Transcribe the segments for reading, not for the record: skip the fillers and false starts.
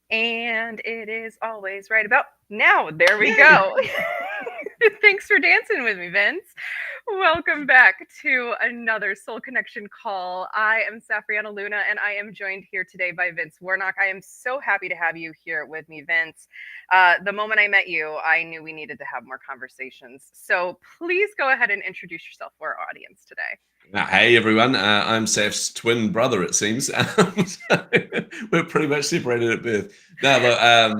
And it is always right about now. There we go. Thanks for dancing with me, Vince. Welcome back to another Soul Connection call. I am Safrianna Luna, and I am joined here today by Vince Warnock. I am so happy to have you here with me, Vince. The moment I met you, I knew we needed to have more conversations. So please go ahead and introduce yourself for our audience today. Hey everyone, I'm Saf's twin brother, it seems. So we're pretty much separated at birth. No, look,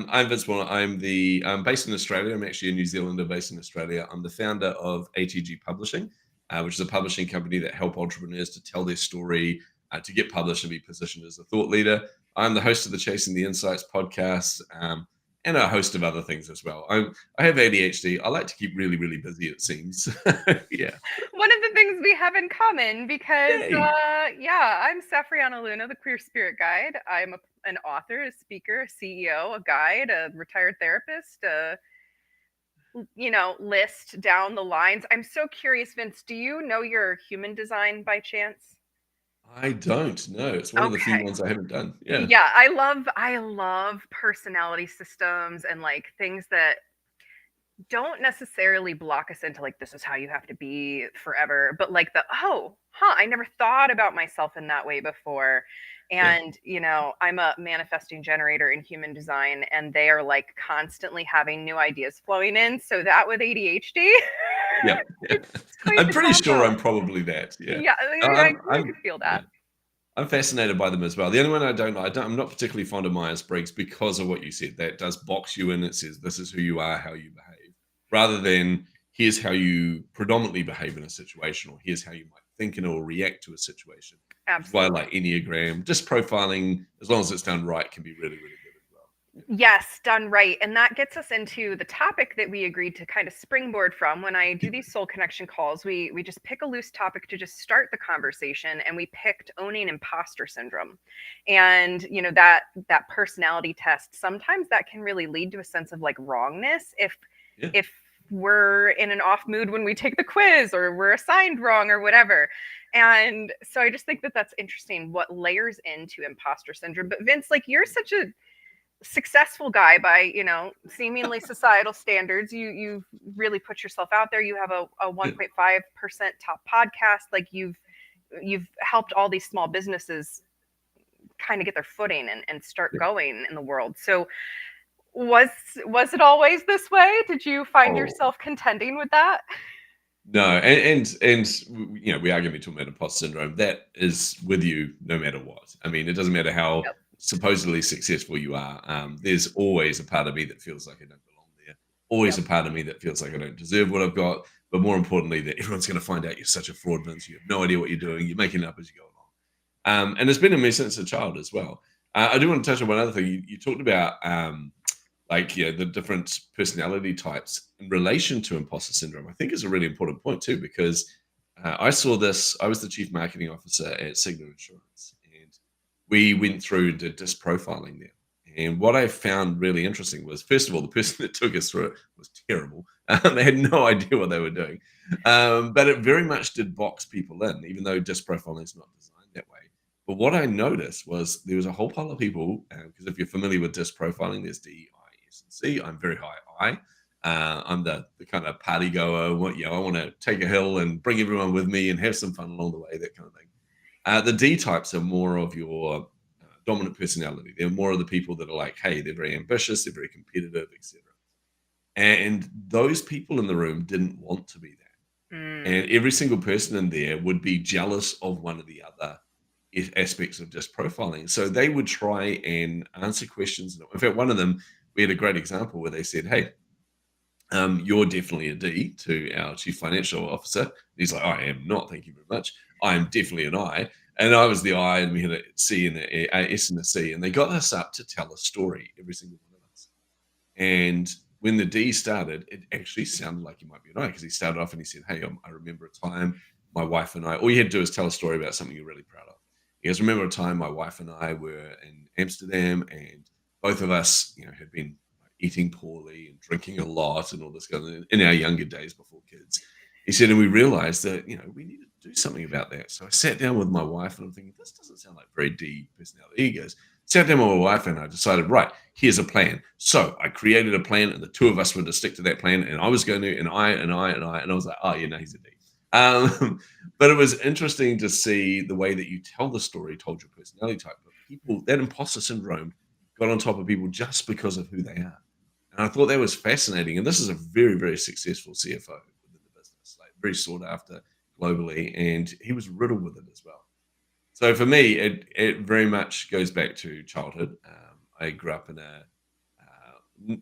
I'm Vince Warner. I'm based in Australia. I'm actually a New Zealander based in Australia. I'm the founder of ATG Publishing, which is a publishing company that help entrepreneurs to tell their story, to get published and be positioned as a thought leader. I'm the host of the Chasing the Insights podcast, and a host of other things as well. I have ADHD. I like to keep really, really busy, it seems. Yeah. One of the things we have in common because, Yay. I'm Safrianna Luna, the Queer Spirit Guide. I'm an author, a speaker, a CEO, a guide, a retired therapist, list down the lines. I'm so curious, Vince, do you know your human design by chance? I don't know. It's one of the few Okay. ones I haven't done. Yeah. Yeah, I love personality systems and like things that don't necessarily block us into like this is how you have to be forever, but like I never thought about myself in that way before. Yeah. And I'm a manifesting generator in human design, and they are like constantly having new ideas flowing in. So that with ADHD, Yeah. Yeah. it's quite I'm the pretty sure I'm combo. probably that. Yeah. Yeah, I I'm could feel yeah. that. I'm fascinated by them as well. The only one I'm not particularly fond of Myers-Briggs because of what you said. That does box you in. It says this is who you are, how you behave, rather than here's how you predominantly behave in a situation, or here's how you might think and or react to a situation. Which is why I Absolutely. like Enneagram. Just profiling, as long as it's done right, can be really, really good as well. Yes, done right. And that gets us into the topic that we agreed to kind of springboard from. When I do these soul connection calls, we just pick a loose topic to just start the conversation, and we picked owning imposter syndrome. And that personality test, sometimes that can really lead to a sense of like wrongness Yeah. if we're in an off mood when we take the quiz or we're assigned wrong or whatever. And so I just think that that's interesting what layers into imposter syndrome. But Vince, like you're such a successful guy by seemingly societal standards. You've really put yourself out there. You have a Yeah. 1.5% top podcast. Like you've helped all these small businesses kind of get their footing and start Yeah. going in the world. So was was it always this way? Did you find Oh. yourself contending with that? No, and we are going to be talking about imposter syndrome. That is with you no matter what. I mean, it doesn't matter how Yep. supposedly successful you are. There's always a part of me that feels like I don't belong there. Always Yep. a part of me that feels like I don't deserve what I've got. But more importantly, that everyone's going to find out you're such a fraud, Vince. You have no idea what you're doing. You're making it up as you go along. And it's been in me since a child as well. I do want to touch on one other thing. You talked about the different personality types in relation to imposter syndrome. I think is a really important point too, because I saw this. I was the chief marketing officer at Cigna Insurance, and we went through the disc profiling there. And what I found really interesting was, first of all, the person that took us through it was terrible. They had no idea what they were doing, but it very much did box people in, even though disc profiling is not designed that way. But what I noticed was there was a whole pile of people, because if you're familiar with disc profiling, there's DEI, S, and C. I'm very high I. I'm the kind of party goer. I want to take a hill and bring everyone with me and have some fun along the way, that kind of thing. The D types are more of your dominant personality. They're more of the people that are like, hey, they're very ambitious, they're very competitive, etc. And those people in the room didn't want to be that. Mm, And every single person in there would be jealous of one of the other aspects of disc profiling. So they would try and answer questions. In fact, one of them, we had a great example where they said, hey, you're definitely a D to our chief financial officer. He's like, I am not, thank you very much. I am definitely an I. And I was the I, and we had a C and a S and a C. And they got us up to tell a story, every single one of us. And when the D started, it actually sounded like he might be an I, because he started off and he said, hey, I remember a time my wife and I, all you had to do is tell a story about something you're really proud of. He goes, remember a time my wife and I were in Amsterdam, and both of us, had been eating poorly and drinking a lot and all this kind of thing in our younger days before kids. He said, and we realized that, we needed to do something about that. So I sat down with my wife and I'm thinking, this doesn't sound like very D personality. He goes, Sat down with my wife and I decided, right, here's a plan. So I created a plan, and the two of us were to stick to that plan. And I was going to, and I was like, oh, yeah, no, he's a D. But it was interesting to see the way that you tell the story, told your personality type. But people, that imposter syndrome got on top of people just because of who they are. And I thought that was fascinating. And this is a very, very successful CFO within the business, like very sought after globally. And he was riddled with it as well. So for me, it very much goes back to childhood. I grew up in a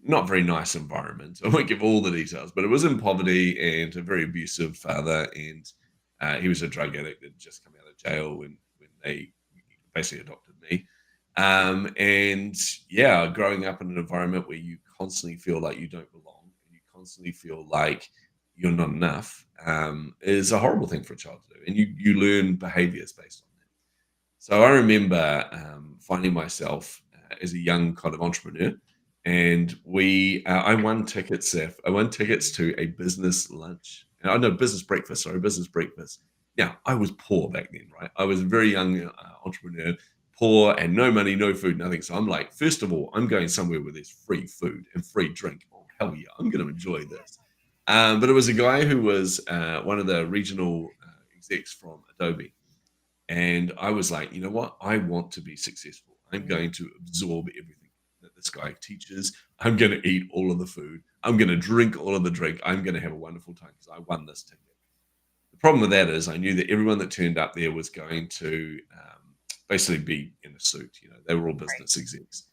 not very nice environment. I won't give all the details, but it was in poverty and a very abusive father. And he was a drug addict that had just come out of jail when they basically adopted me. And yeah, growing up in an environment where you constantly feel like you don't belong and you constantly feel like you're not enough is a horrible thing for a child to do. And you learn behaviors based on that. So I remember finding myself as a young kind of entrepreneur, and I won tickets. I won tickets to a business lunch. I know business breakfast. Sorry, business breakfast. Now I was poor back then, right? I was a very young entrepreneur, poor, and no money, no food, nothing. So I'm like, first of all, I'm going somewhere where there's free food and free drink. Oh hell yeah, I'm going to enjoy this. But it was a guy who was one of the regional execs from Adobe. And I was like, you know what? I want to be successful. I'm going to absorb everything that this guy teaches. I'm going to eat all of the food. I'm going to drink all of the drink. I'm going to have a wonderful time because I won this ticket. The problem with that is I knew that everyone that turned up there was going to basically be in a suit. You know, they were all business execs.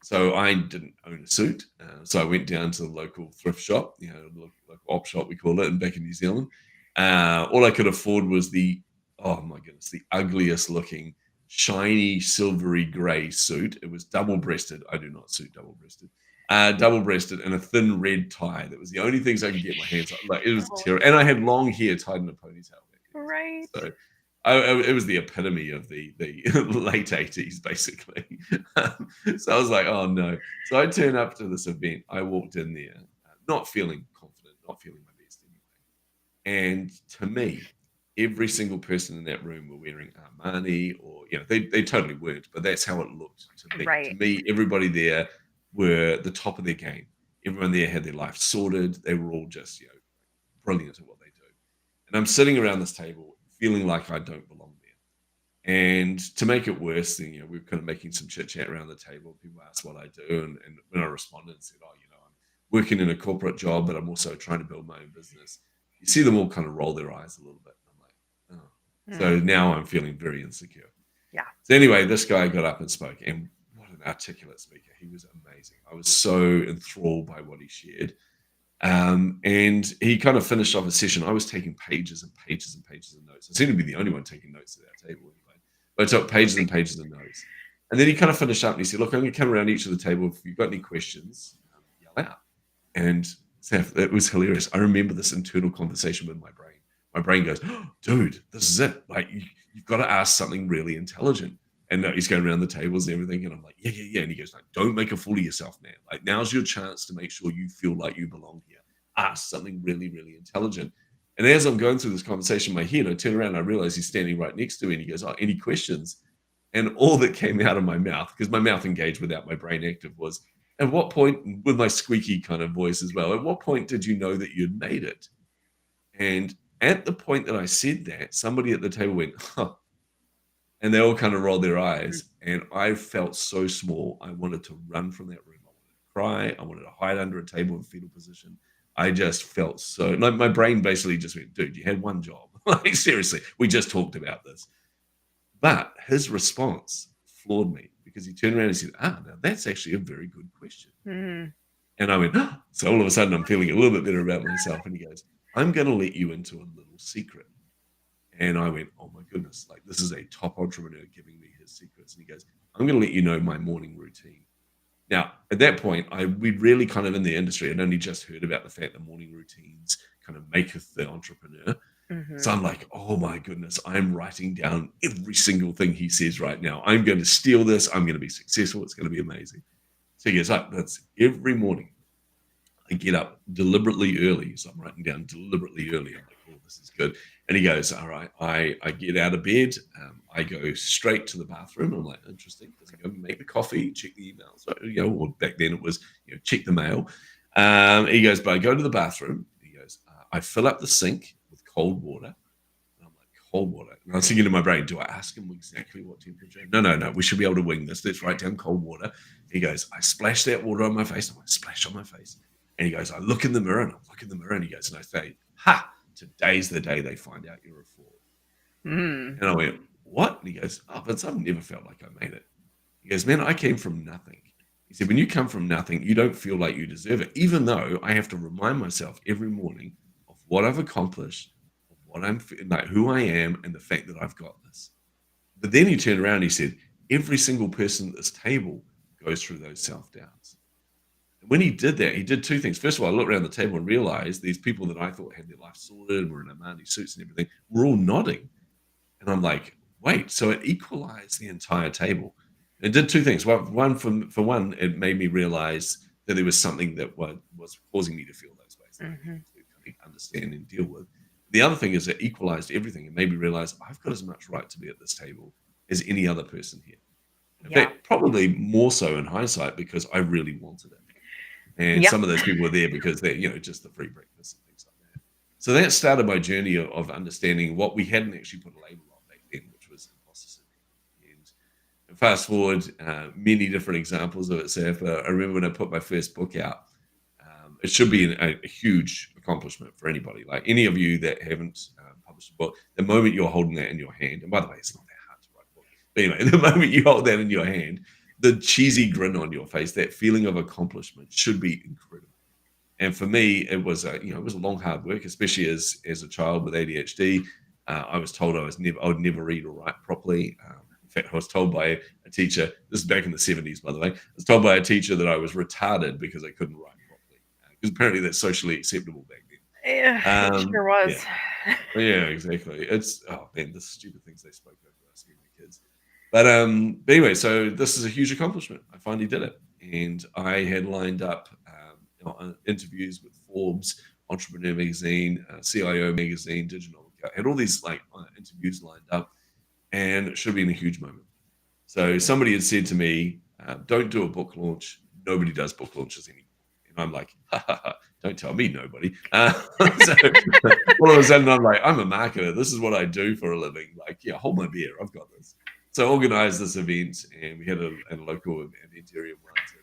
So I didn't own a suit. So I went down to the local thrift shop, you know, local op shop, we call it, and back in New Zealand. All I could afford was oh my goodness, the ugliest looking, shiny, silvery gray suit. It was double breasted. I do not suit double breasted. Double breasted and a thin red tie. That was the only things I could get my hands on. Like it was terrible. And I had long hair tied in a ponytail. Right. So it was the epitome of the late 80s, basically. So I was like, oh no. So I turned up to this event. I walked in there, not feeling confident, not feeling my best anyway. And to me, every single person in that room were wearing Armani, or you know, they totally weren't, but that's how it looked to me. Right. To me, everybody there were the top of their game. Everyone there had their life sorted. They were all just, you know, brilliant at what they do. And I'm sitting around this table feeling like I don't belong there. And to make it worse, then, you know, we were kind of making some chit chat around the table. People asked what I do, and when I responded and said, oh, you know, I'm working in a corporate job, but I'm also trying to build my own business. You see them all kind of roll their eyes a little bit. So now I'm feeling very insecure. Yeah. So anyway, this guy got up and spoke, and what an articulate speaker. He was amazing. I was so enthralled by what he shared. And he kind of finished off a session. I was taking pages and pages and pages of notes. I seemed to be the only one taking notes at our table anyway. But I took pages and pages of notes. And then he kind of finished up and he said, look, I'm going to come around each of the table. If you've got any questions, yell out. And Saf, it was hilarious. I remember this internal conversation with my brain. My brain goes, oh, dude, this is it. Like, you've got to ask something really intelligent. And he's going around the tables and everything. And I'm like, yeah. And he goes, like, don't make a fool of yourself, man. Like, now's your chance to make sure you feel like you belong here. Ask something really, really intelligent. And as I'm going through this conversation in my head, I turn around and I realize he's standing right next to me. And he goes, oh, any questions? And all that came out of my mouth, because my mouth engaged without my brain active, was, at what point, with my squeaky kind of voice as well, at what point did you know that you'd made it? And at the point that I said that, somebody at the table went, huh. And they all kind of rolled their eyes. And I felt so small. I wanted to run from that room. I wanted to cry. I wanted to hide under a table in fetal position. I just felt so, like, my brain basically just went, dude, you had one job. Like, seriously, we just talked about this. But his response floored me, because he turned around and said, now that's actually a very good question. And I went, oh. So all of a sudden I'm feeling a little bit better about myself. And he goes, I'm going to let you into a little secret. And I went, oh my goodness, like, this is a top entrepreneur giving me his secrets. And he goes, I'm going to let you know my morning routine. Now, at that point, we'd really kind of in the industry, I'd only just heard about the fact that morning routines kind of maketh the entrepreneur. So I'm like, oh my goodness, I'm writing down every single thing he says right now. I'm going to steal this. I'm going to be successful. It's going to be amazing. So he goes, that's every morning I get up deliberately early. So I'm writing down deliberately early. I'm like, oh, this is good. And he goes, all right, I get out of bed. I go straight to the bathroom. I'm like, interesting. Does he go make the coffee, check the emails? Or back then it was, check the mail. He goes, but I go to the bathroom. He goes, I fill up the sink with cold water. And I'm like, cold water. And I was thinking in my brain, do I ask him exactly what temperature? No. We should be able to wing this. Let's write down cold water. He goes, I splash that water on my face. I'm like, splash on my face. And he goes, I look in the mirror and I look in the mirror and he goes, and I say, ha, today's the day they find out you're a fraud. And I went, what? And he goes, oh, Vince, I've never felt like I made it. He goes, man, I came from nothing. He said, when you come from nothing, you don't feel like you deserve it, even though I have to remind myself every morning of what I've accomplished, of what I'm like, who I am, and the fact that I've got this. But then he turned around and he said, every single person at this table goes through those self-doubts. And when he did that, he did two things. First of all, I looked around the table and realized these people that I thought had their life sorted and were in Armani suits and everything were all nodding. And I'm like, wait, so it equalized the entire table. It did two things. One, for one, it made me realize that there was something that was causing me to feel those ways that I needed to understand and deal with. The other thing is it equalized everything. It made me realize I've got as much right to be at this table as any other person here. In fact, probably more so in hindsight because I really wanted it. And some of those people were there because they're, just the free breakfast and things like that. So that started my journey of understanding what we hadn't actually put a label on back then, which was imposter syndrome. And fast forward, many different examples of it. So I remember when I put my first book out, it should be a huge accomplishment for anybody. Like any of you that haven't published a book, the moment you're holding that in your hand, and by the way, it's not that hard to write a book. But anyway, the moment you hold that in your hand, the cheesy grin on your face, that feeling of accomplishment should be incredible. And for me, it was a long, hard work, especially as a child with ADHD. I was told I would never read or write properly. In fact, I was told by a teacher, this is back in the 70s, by the way, I was told by a teacher that I was retarded because I couldn't write properly. Because apparently that's socially acceptable back then. Yeah, it sure was. Yeah, exactly. It's, oh man, the stupid things they spoke over us when we were kids. But anyway, so this is a huge accomplishment. I finally did it. And I had lined up interviews with Forbes, Entrepreneur Magazine, CIO Magazine, Digital. I had all these interviews lined up, and it should have been a huge moment. So somebody had said to me, don't do a book launch. Nobody does book launches anymore. And I'm like, ha, ha, ha, don't tell me nobody. So all of a sudden I'm like, I'm a marketer. This is what I do for a living. Like, yeah, hold my beer. I've got this. So I organized this event, and we had a local event area once.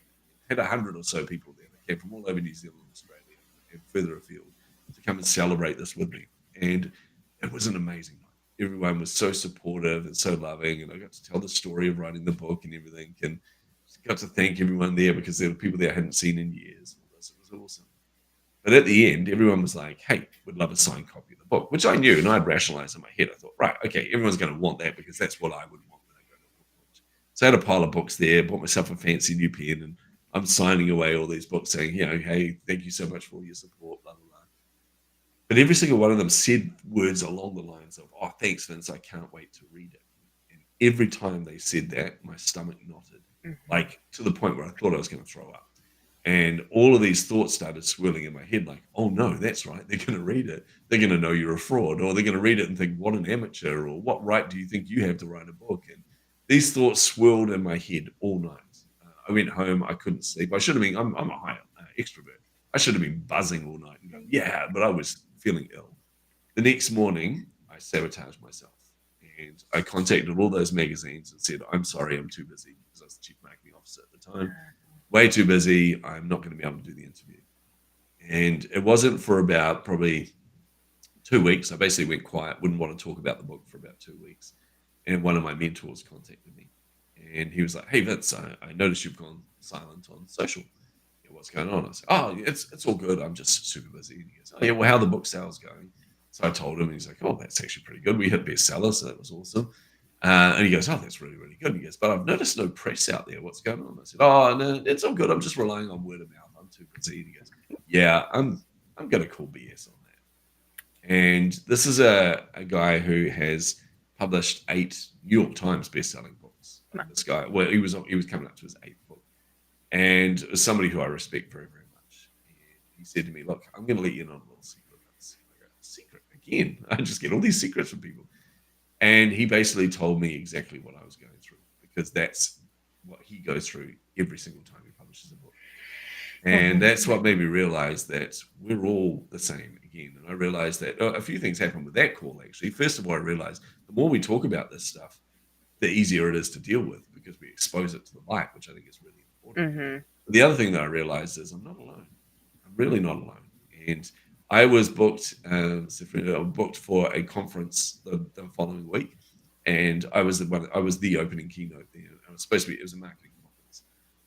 Had 100 or so people there that came from all over New Zealand, Australia, and further afield to come and celebrate this with me. And it was an amazing night. Everyone was so supportive and so loving, and I got to tell the story of writing the book and everything, and got to thank everyone there because there were people there I hadn't seen in years. It was awesome. But at the end, everyone was like, hey, we'd love a signed copy of the book, which I knew, and I'd rationalized in my head. I thought, right, okay, everyone's going to want that because that's what I would want when I go to a book launch. So I had a pile of books there, bought myself a fancy new pen, and I'm signing away all these books saying, hey, thank you so much for all your support, blah, blah, blah. But every single one of them said words along the lines of, oh, thanks, Vince, I can't wait to read it. And every time they said that, my stomach knotted, like to the point where I thought I was going to throw up. And all of these thoughts started swirling in my head like, oh, no, that's right. They're going to read it. They're going to know you're a fraud, or they're going to read it and think, what an amateur, or what right do you think you have to write a book? And these thoughts swirled in my head all night. I went home. I couldn't sleep. I should have been, I'm a high extrovert. I should have been buzzing all night and going, yeah, but I was feeling ill. The next morning, I sabotaged myself. And I contacted all those magazines and said, I'm sorry, I'm too busy, because I was the chief marketing officer at the time. Way too busy. I'm not going to be able to do the interview. And it wasn't for about probably 2 weeks. I basically went quiet, wouldn't want to talk about the book for about 2 weeks. And one of my mentors contacted me. And he was like, hey, Vince, I noticed you've gone silent on social. Yeah, what's going on? I said, oh, it's all good. I'm just super busy. And he goes, oh, yeah, well, how are the book sales going? So I told him, and he's like, oh, that's actually pretty good. We hit bestseller, so that was awesome. And he goes, oh, that's really, really good. And he goes, but I've noticed no press out there. What's going on? I said, oh, no, it's all good. I'm just relying on word of mouth. I'm too busy. And he goes, yeah, I'm going to call BS on that. And this is a guy who has published 8 New York Times best-selling books. This guy, well, he was coming up to his 8th book. And it was somebody who I respect very, very much. And he said to me, look, I'm going to let you in on a little secret. Secret, again. I just get all these secrets from people. And he basically told me exactly what I was going through, because that's what he goes through every single time he publishes a book. And that's what made me realize that we're all the same again. And I realized that a few things happened with that call, actually. First of all, I realized the more we talk about this stuff, the easier it is to deal with, because we expose it to the light, which I think is really important. The other thing that I realized is I'm not alone. I'm really not alone. And I was booked, booked for a conference the following week, and I was the opening keynote there. It was supposed to be, it was a marketing conference.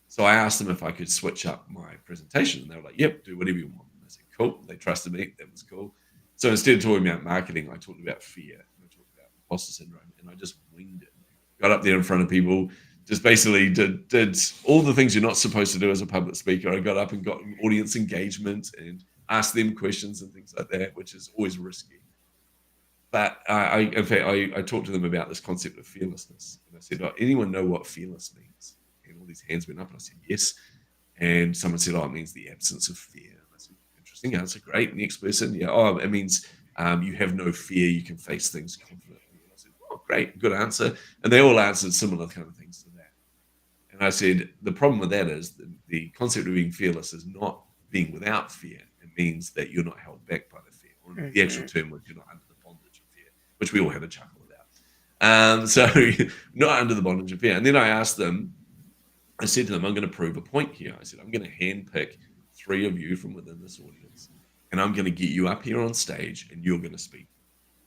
So I asked them if I could switch up my presentation, and they were like, "Yep, do whatever you want." And I said, "Cool." They trusted me. That was cool. So instead of talking about marketing, I talked about fear, and I talked about imposter syndrome, and I just winged it. Got up there in front of people, just basically did all the things you're not supposed to do as a public speaker. I got up and got audience engagement and asked them questions and things like that, which is always risky. But in fact, I talked to them about this concept of fearlessness. And I said, anyone know what fearless means? And all these hands went up, and I said, yes. And someone said, it means the absence of fear. And I said, interesting answer, great. Next person, yeah, it means you have no fear, you can face things confidently. And I said, great, good answer. And they all answered similar kind of things to that. And I said, the problem with that is the concept of being fearless is not being without fear. It means that you're not held back by the fear. Or the actual term was, you're not under the bondage of fear, which we all had a chuckle about. So not under the bondage of fear. And then I asked them, I said to them, I'm going to prove a point here. I said, I'm going to handpick 3 of you from within this audience, and I'm going to get you up here on stage, and you're going to speak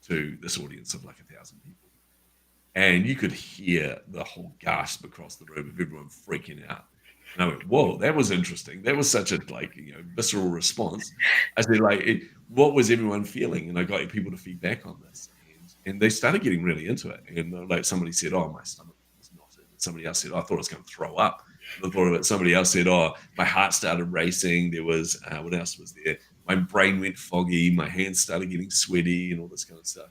to this audience of like 1,000 people. And you could hear the whole gasp across the room of everyone freaking out. And I went, whoa, that was interesting. That was such a visceral response. I said, what was everyone feeling? And I got people to feedback on this. And they started getting really into it. And like somebody said, my stomach was knotted. And somebody else said, I thought I was going to throw up. And I thought of it. Somebody else said, my heart started racing. There was, what else was there? My brain went foggy. My hands started getting sweaty and all this kind of stuff.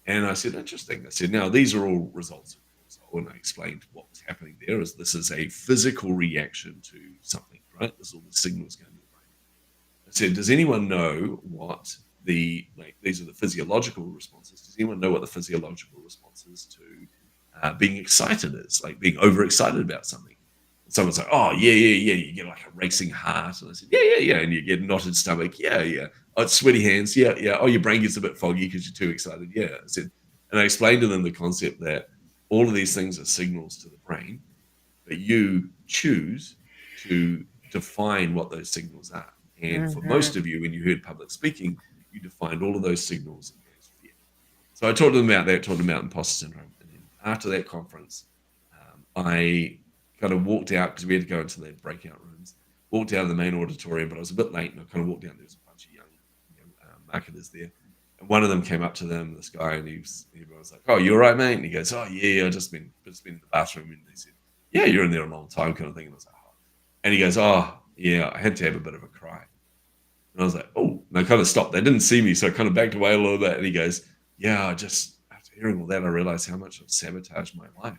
And I said, interesting. I said, now these are all results of cortisol. And I explained what was happening there is this is a physical reaction to something, right? This is all the signals going to your brain. I said, does anyone know what these are the physiological responses? Does anyone know what the physiological responses to being excited is? Like being overexcited about something. And someone's like, yeah. You get like a racing heart. And I said, yeah. And you get knotted stomach. Yeah. Oh, it's sweaty hands. Yeah. Oh, your brain gets a bit foggy because you're too excited. Yeah. I said, and I explained to them the concept that all of these things are signals to the brain, but you choose to define what those signals are. And for most of you, when you heard public speaking, you defined all of those signals as fear. So I talked to them about that, talked about imposter syndrome. And then after that conference, I kind of walked out because we had to go into the breakout rooms, walked out of the main auditorium, but I was a bit late and I kind of walked down. There was a bunch of young marketers there. And one of them came up to them, this guy, and everyone was like, you all right, mate? And he goes, yeah, I've just been in the bathroom. And they said, yeah, you're in there a long time kind of thing. And I was like, And he goes, yeah, I had to have a bit of a cry. And I was like, and I kind of stopped. They didn't see me, so I kind of backed away a little bit. And he goes, yeah, after hearing all that, I realized how much I've sabotaged my life.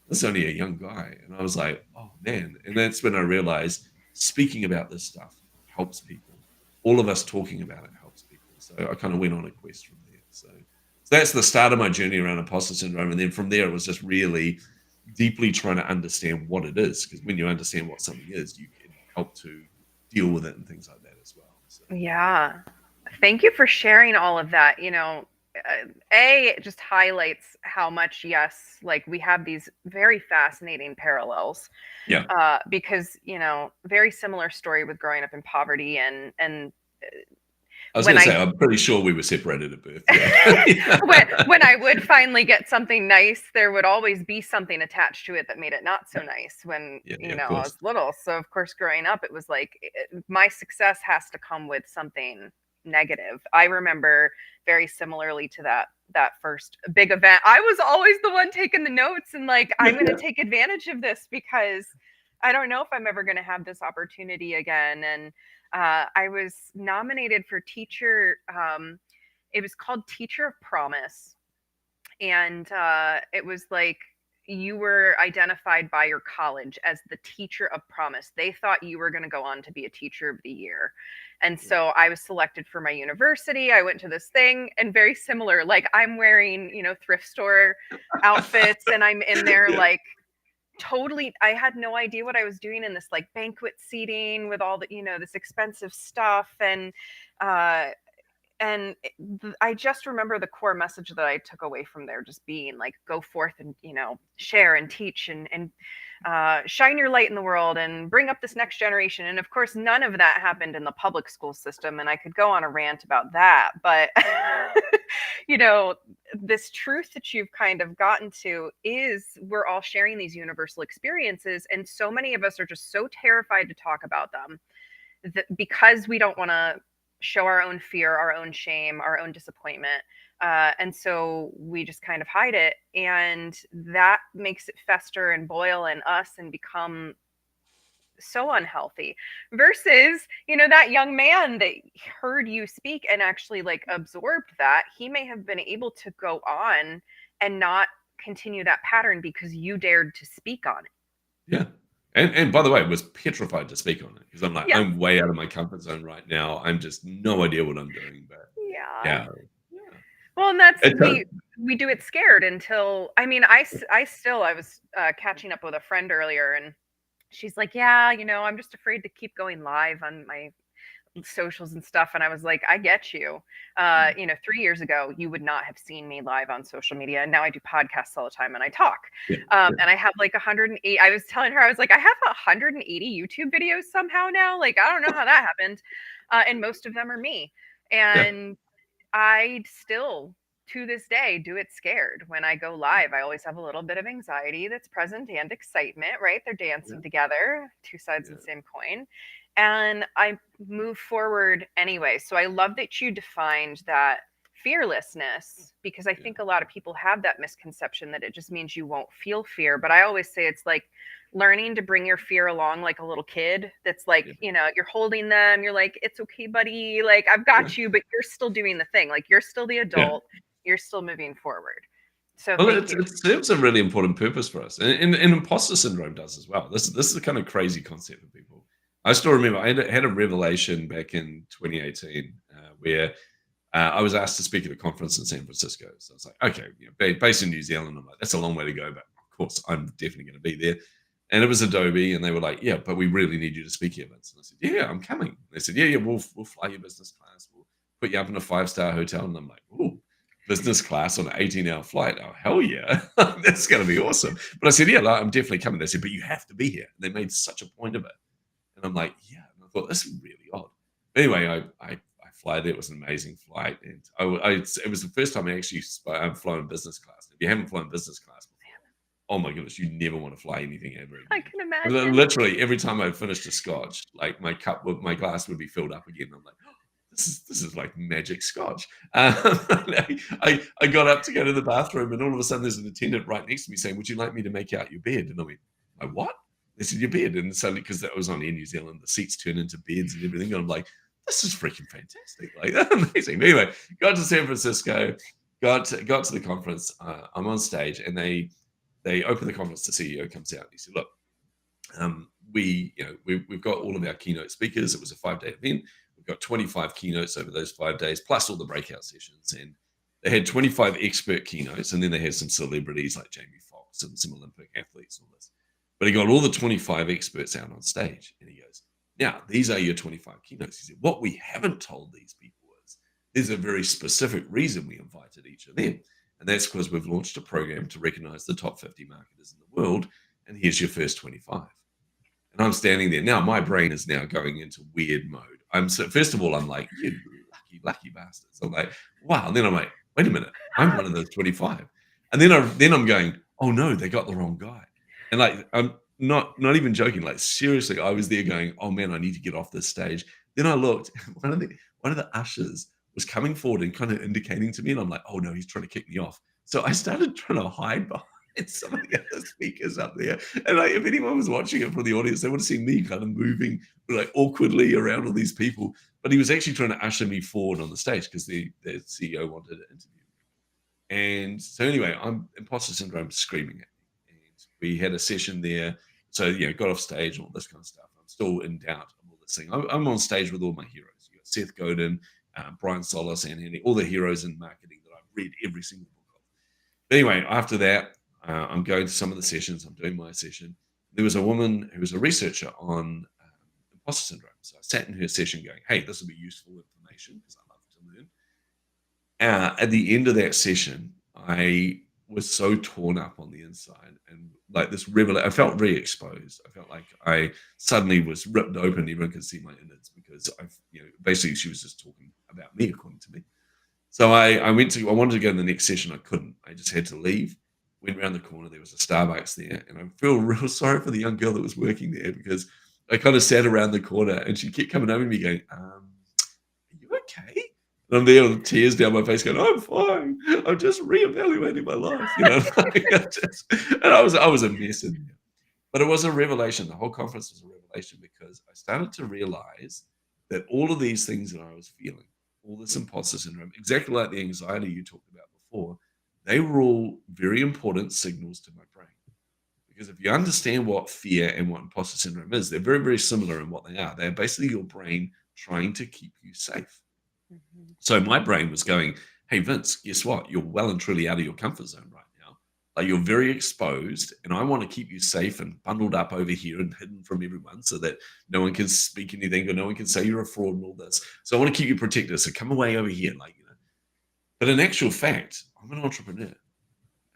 This is only a young guy. And I was like, oh, man. And that's when I realized speaking about this stuff helps people. All of us talking about it helps people. So I kind of went on a quest from there. So that's the start of my journey around imposter syndrome. And then from there, it was just really deeply trying to understand what it is. Because when you understand what something is, you can help to deal with it and things like that as well. So. Yeah. Thank you for sharing all of that. It just highlights how much, we have these very fascinating parallels. Yeah. Because, very similar story with growing up in poverty and I was going to say, I'm pretty sure we were separated at birth. Yeah. when I would finally get something nice, there would always be something attached to it that made it not so nice when, I was little. So, of course, growing up, it was like my success has to come with something negative. I remember very similarly to that first big event. I was always the one taking the notes and I'm going to take advantage of this because I don't know if I'm ever going to have this opportunity again. And I was nominated for teacher. It was called Teacher of Promise. And it was you were identified by your college as the teacher of promise. They thought you were going to go on to be a teacher of the year. And so I was selected for my university. I went to this thing, and very similar, like I'm wearing, thrift store outfits, and I'm in there Yeah. like totally, I had no idea what I was doing in this like banquet seating with all the, this expensive stuff. And I just remember the core message that I took away from there just being like, go forth and, share and teach and shine your light in the world and bring up this next generation. And of course, none of that happened in the public school system. And I could go on a rant about that. But, this truth that you've kind of gotten to is we're all sharing these universal experiences. And so many of us are just so terrified to talk about them that because we don't want to show our own fear, our own shame, our own disappointment. And so we just kind of hide it. And that makes it fester and boil in us and become so unhealthy versus, that young man that heard you speak and actually like absorbed that, he may have been able to go on and not continue that pattern because you dared to speak on it. Yeah. And by the way, I was petrified to speak on it because I'm like, Yeah. I'm way out of my comfort zone right now. I'm just no idea what I'm doing. But Yeah. yeah. Yeah. Well, and that's It's a, we do it scared until I was catching up with a friend earlier, and she's like, yeah, I'm just afraid to keep going live on my socials and stuff. And I was like, I get you. 3 years ago, you would not have seen me live on social media. And now I do podcasts all the time and I talk. yeah, And I have like 108. I was telling her, I was like, I have 180 YouTube videos somehow now. Like, I don't know how that happened. And most of them are me. yeah, And I still, to this day, do it scared. When I go live, I always have a little bit of anxiety that's present and excitement, right? They're dancing together, two sides yeah, of the same coin. And I move forward anyway. So I love that you defined that fearlessness, because I yeah, think a lot of people have that misconception that it just means you won't feel fear. But I always say it's like learning to bring your fear along like a little kid that's like, yeah, you're holding them, you're like, it's okay, buddy, like I've got you, but you're still doing the thing, like you're still the yeah. adult, you're still moving forward. So Well, thank you. it serves a really important purpose for us, and imposter syndrome does as well. This is a kind of crazy concept for people. I still remember had a revelation back in 2018 where I was asked to speak at a conference in San Francisco. So I was like, okay, based in New Zealand, I'm like, that's a long way to go, but of course, I'm definitely going to be there. And it was Adobe, and they were like, yeah, but we really need you to speak here, Vince. And I said, yeah, I'm coming. And they said, yeah, we'll fly you business class. We'll put you up in a 5-star hotel. And I'm like, oh, business class on an 18-hour flight. Oh, hell yeah. That's going to be awesome. But I said, yeah, like, I'm definitely coming. They said, but you have to be here. And they made such a point of it. And I'm like, yeah. And I thought, that's really odd. But anyway, I fly there. It was an amazing flight. And it was the first time I actually flown business class. If you haven't flown business class before, oh my goodness, you never want to fly anything ever again. I can imagine. Literally, every time I finished a scotch, like my glass would be filled up again. I'm like, oh, this is like magic scotch. I got up to go to the bathroom, and all of a sudden, there's an attendant right next to me saying, "Would you like me to make out your bed?" And I went, "My what?" They said, "Your bed." And suddenly, because that was on Air New Zealand, the seats turn into beds and everything. And I'm like, "This is freaking fantastic! Like, amazing." But anyway, got to San Francisco, got to the conference. I'm on stage, and they open the conference. The CEO comes out and he said, "Look, we've got all of our keynote speakers. It was a 5-day event. We've got 25 keynotes over those 5 days, plus all the breakout sessions. And they had 25 expert keynotes, and then they had some celebrities like Jamie Foxx and some Olympic athletes and all this. But he got all the 25 experts out on stage, and he goes, now, these are your 25 keynotes. He said, what we haven't told these people is there's a very specific reason we invited each of them. And that's because we've launched a program to recognize the top 50 marketers in the world. And here's your first 25. And I'm standing there. Now, my brain is now going into weird mode. First of all, I'm like, you lucky bastards. I'm like, wow. And then I'm like, wait a minute. I'm one of those 25. And then I'm going, oh no, they got the wrong guy. And like, I'm not even joking. Like, seriously, I was there going, oh man, I need to get off this stage. Then I looked, one of the ushers was coming forward and kind of indicating to me, and I'm like, oh no, he's trying to kick me off. So I started trying to hide behind some of the other speakers up there. And like, if anyone was watching it from the audience, they would have seen me kind of moving like awkwardly around all these people. But he was actually trying to usher me forward on the stage because the CEO wanted to interview me. And so anyway, I'm imposter syndrome screaming at me. We had a session there. So, got off stage and all this kind of stuff. I'm still in doubt of all this thing. I'm on stage with all my heroes. You got Seth Godin, Brian Solis, and Andy, all the heroes in marketing that I've read every single book of. But anyway, after that, I'm going to some of the sessions. I'm doing my session. There was a woman who was a researcher on imposter syndrome. So I sat in her session going, hey, this will be useful information because I love to learn. At the end of that session, I was so torn up on the inside and like this revelation. I felt very exposed. I felt like I suddenly was ripped open. Everyone could see my innards because basically she was just talking about me, according to me. So I wanted to go to the next session. I couldn't. I just had to leave. Went around the corner. There was a Starbucks there. And I feel real sorry for the young girl that was working there because I kind of sat around the corner and she kept coming over to me going, are you okay? And I'm there with tears down my face going, I'm fine. I'm just reevaluating my life. And I was a mess in there. But it was a revelation. The whole conference was a revelation because I started to realize that all of these things that I was feeling, all this imposter syndrome, exactly like the anxiety you talked about before, they were all very important signals to my brain. Because if you understand what fear and what imposter syndrome is, they're very, very similar in what they are. They're basically your brain trying to keep you safe. Mhm. So my brain was going, hey, Vince, guess what? You're well and truly out of your comfort zone right now. Like you're very exposed, and I want to keep you safe and bundled up over here and hidden from everyone so that no one can speak anything or no one can say you're a fraud and all this. So I want to keep you protected. So come away over here, But in actual fact, I'm an entrepreneur.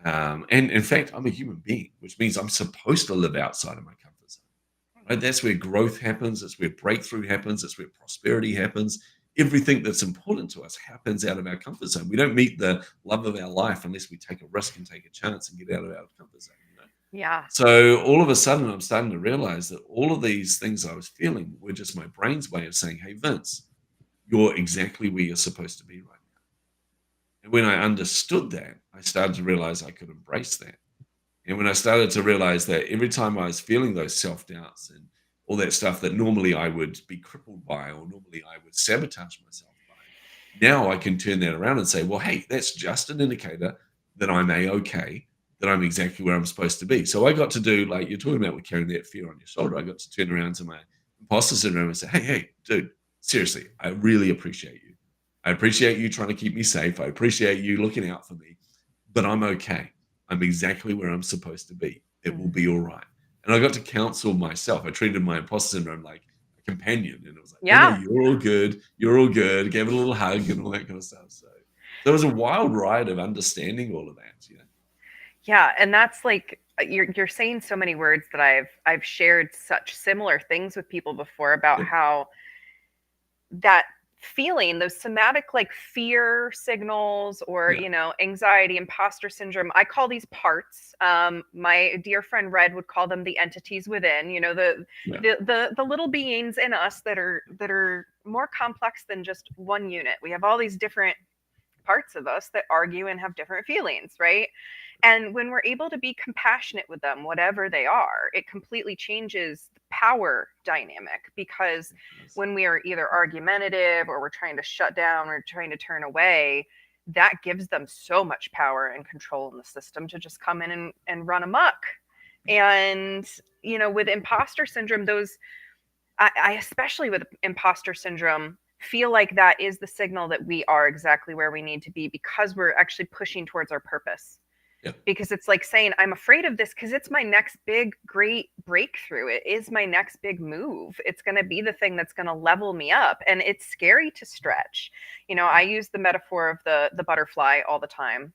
And in fact, I'm a human being, which means I'm supposed to live outside of my comfort zone. Right? That's where growth happens. That's where breakthrough happens. That's where prosperity happens. Everything that's important to us happens out of our comfort zone. We don't meet the love of our life unless we take a risk and take a chance and get out of our comfort zone. Yeah. So all of a sudden, I'm starting to realize that all of these things I was feeling were just my brain's way of saying, hey, Vince, you're exactly where you're supposed to be right now. And when I understood that, I started to realize I could embrace that. And when I started to realize that every time I was feeling those self-doubts and all that stuff that normally I would be crippled by or normally I would sabotage myself by, now I can turn that around and say, well, hey, that's just an indicator that I'm A-okay, that I'm exactly where I'm supposed to be. So I got to do, like you're talking about with carrying that fear on your shoulder, I got to turn around to my imposter syndrome and say, hey, dude, seriously, I really appreciate you. I appreciate you trying to keep me safe. I appreciate you looking out for me, but I'm okay. I'm exactly where I'm supposed to be. It will be all right. And I got to counsel myself. I treated my imposter syndrome like a companion. And it was like, no, Yeah. you're all good. You're all good. Gave it a little hug and all that kind of stuff. So there was a wild ride of understanding all of that. Yeah, and that's like you're saying so many words that I've shared such similar things with people before about Yep. how that feeling, those somatic like fear signals or Yeah. anxiety, imposter syndrome, I call these parts. My dear friend Red would call them the entities within, Yeah. the little beings in us that are more complex than just one unit. We have all these different parts of us that argue and have different feelings, right? And when we're able to be compassionate with them, whatever they are, it completely changes the power dynamic. Because Yes. when we are either argumentative or we're trying to shut down or trying to turn away, that gives them so much power and control in the system to just come in and run amok. And, with imposter syndrome, I especially with imposter syndrome, feel like that is the signal that we are exactly where we need to be because we're actually pushing towards our purpose. Yeah. Because it's like saying, I'm afraid of this because it's my next big, great breakthrough. It is my next big move. It's going to be the thing that's going to level me up. And it's scary to stretch. I use the metaphor of the butterfly all the time.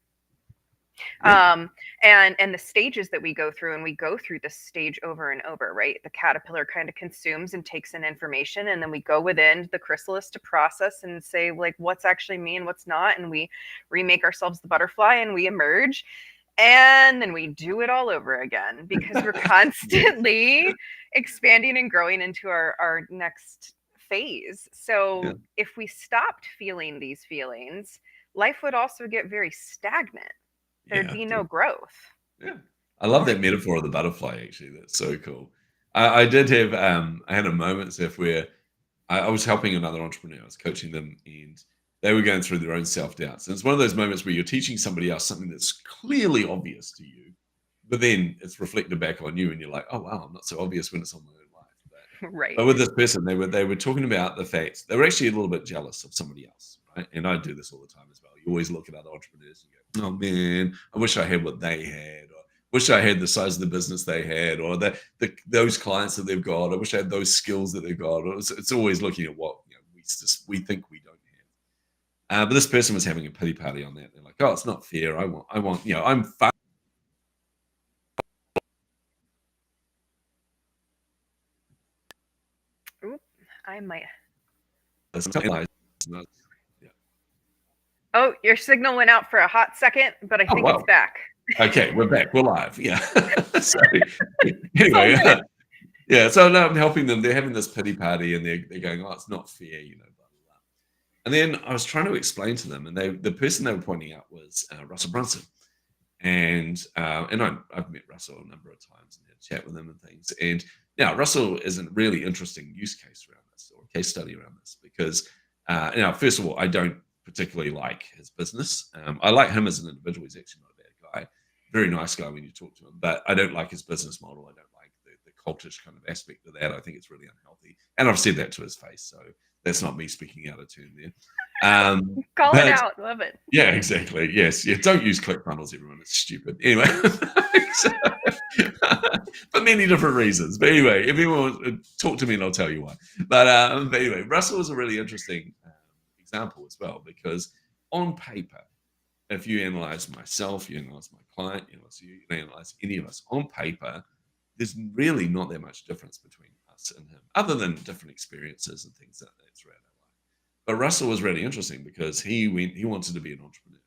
Yeah. And the stages that we go through, and we go through this stage over and over, right? The caterpillar kind of consumes and takes in information, and then we go within the chrysalis to process and say, like, what's actually me and what's not, and we remake ourselves the butterfly and we emerge, and then we do it all over again because we're constantly expanding and growing into our next phase. So Yeah. if we stopped feeling these feelings, life would also get very stagnant. There'd Yeah. be no growth. Yeah. I love that metaphor of the butterfly, actually. That's so cool. I did have, I had a moment, Zeph, where I was helping another entrepreneur. I was coaching them and they were going through their own self-doubts. And it's one of those moments where you're teaching somebody else something that's clearly obvious to you, but then it's reflected back on you, and you're like, oh wow, I'm not so obvious when it's on my own life. Right. But with this person, they were talking about the fact they were actually a little bit jealous of somebody else, right? And I do this all the time as well. You always look at other entrepreneurs and go, oh man, I wish I had what they had, or wish I had the size of the business they had, or those clients that they've got. I wish I had those skills that they've got. It's always looking at what we think we don't have. But this person was having a pity party on that. They're like, oh, it's not fair. I want, I'm far. Oop, I might. Yeah. Oh, your signal went out for a hot second, but I think it's back. Okay, we're back. We're live. Yeah. So anyway, yeah. So now I'm helping them. They're having this pity party, and they're going, "Oh, it's not fair," blah blah blah. And then I was trying to explain to them, and the person they were pointing out was Russell Brunson, and I've met Russell a number of times and had a chat with him and things. And now Russell is a really interesting use case around this, or case study around this, because now first of all, I don't particularly like his business. I like him as an individual. He's actually not a bad guy. Very nice guy when you talk to him, but I don't like his business model. I don't like the cultish kind of aspect of that. I think it's really unhealthy. And I've said that to his face. So that's not me speaking out of turn there. Call it out. Love it. Yeah, exactly. Yes. Yeah. Don't use ClickFunnels, everyone. It's stupid. Anyway, for many different reasons. But anyway, if you want, talk to me and I'll tell you why. But anyway, Russell is a really interesting example as well, because on paper, if you analyze myself, you analyze my client, you analyze any of us on paper, there's really not that much difference between us and him, other than different experiences and things that throughout our life. But Russell was really interesting because he wanted to be an entrepreneur.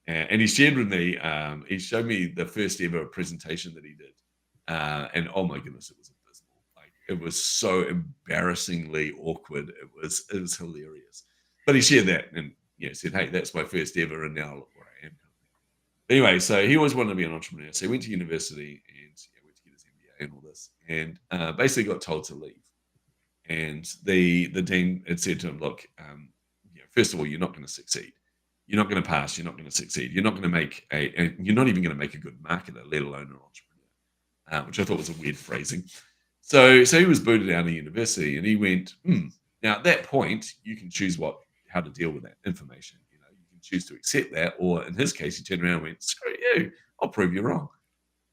And he shared with me, he showed me the first ever presentation that he did. And oh my goodness, it was abysmal. Like, it was so embarrassingly awkward. It was hilarious. But he shared that and said, hey, that's my first ever, and now look where I am. Anyway, so he always wanted to be an entrepreneur. So he went to university and went to get his MBA and all this, and basically got told to leave. And the dean had said to him, look, first of all, you're not going to succeed. You're not going to pass. You're not going to succeed. You're not going to make you're not even going to make a good marketer, let alone an entrepreneur, which I thought was a weird phrasing. So he was booted out of university, and he went, now at that point, you can choose how to deal with that information. You can choose to accept that, or in his case, he turned around and went, screw you, I'll prove you wrong.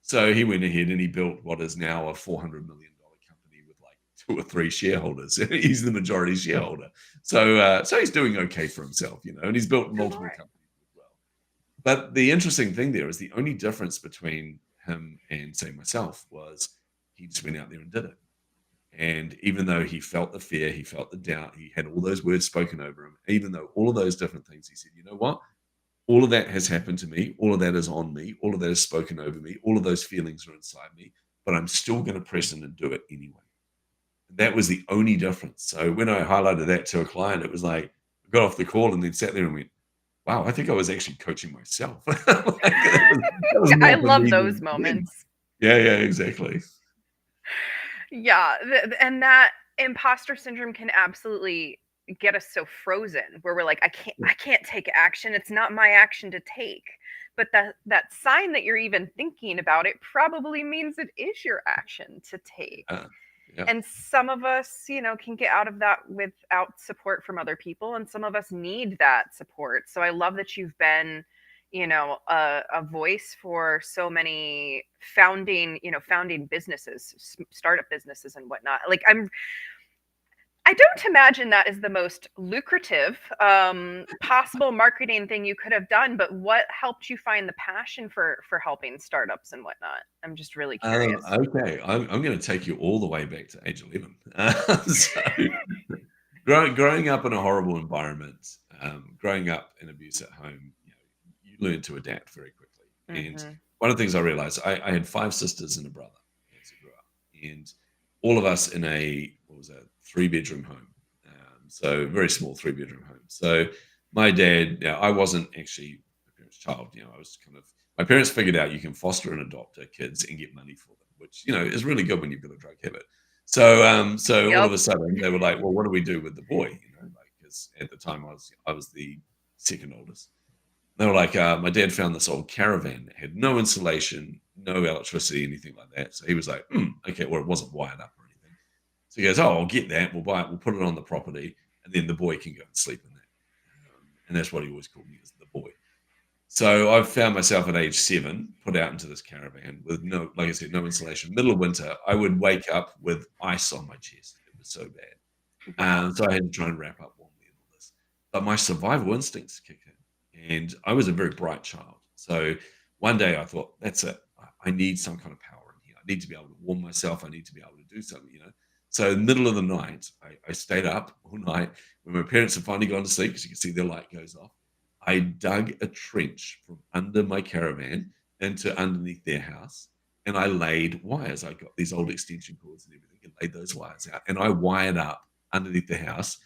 So he went ahead and he built what is now a $400 million company with like 2 or 3 shareholders. He's the majority shareholder. So he's doing okay for himself, and he's built multiple companies as well. But the interesting thing there is the only difference between him and, say, myself was he just went out there and did it. And even though he felt the fear, he felt the doubt, he had all those words spoken over him, even though all of those different things, he said, you know what? All of that has happened to me. All of that is on me. All of that is spoken over me. All of those feelings are inside me, but I'm still going to press in and do it anyway. That was the only difference. So when I highlighted that to a client, it was like, I got off the call and then sat there and went, wow, I think I was actually coaching myself. I love those moments. Yeah, exactly. Yeah, and that imposter syndrome can absolutely get us so frozen, where we're like, I can't take action. It's not my action to take. But that sign that you're even thinking about it probably means it is your action to take. Yeah. And some of us, can get out of that without support from other people, and some of us need that support. So I love that you've been a voice for so many founding businesses, startup businesses and whatnot. Like, I don't imagine that is the most lucrative possible marketing thing you could have done, but what helped you find the passion for helping startups and whatnot? I'm just really curious. Okay, I'm going to take you all the way back to age 11. So growing up in a horrible environment, growing up in abuse at home, you learn to adapt very quickly. And one of the things I realized, I had 5 sisters and a brother as I grew up, and all of us in a 3-bedroom home. So very small 3-bedroom home. So my dad, I wasn't actually my parents' child. I was my parents figured out you can foster and adopt kids and get money for them, which, is really good when you've got a drug habit. So all of a sudden they were like, well, what do we do with the boy? Because at the time I was the second oldest. They were like, my dad found this old caravan that had no insulation, no electricity, anything like that. So he was like, okay, well, it wasn't wired up or anything. So he goes, oh, I'll get that. We'll buy it. We'll put it on the property. And then the boy can go and sleep in that. And that's what he always called me, as the boy. So I found myself at age 7, put out into this caravan with no, like I said, no insulation. Middle of winter, I would wake up with ice on my chest. It was so bad. Wow. So I had to try and wrap up warmly and all this. But my survival instincts kicked in. And I was a very bright child. So one day I thought, that's it. I need some kind of power in here. I need to be able to warm myself. I need to be able to do something, you know. So middle of the night, I stayed up all night when my parents had finally gone to sleep, because you can see their light goes off. I dug a trench from under my caravan into underneath their house, and I laid wires. I got these old extension cords and everything, and laid those wires out. And I wired up underneath the house,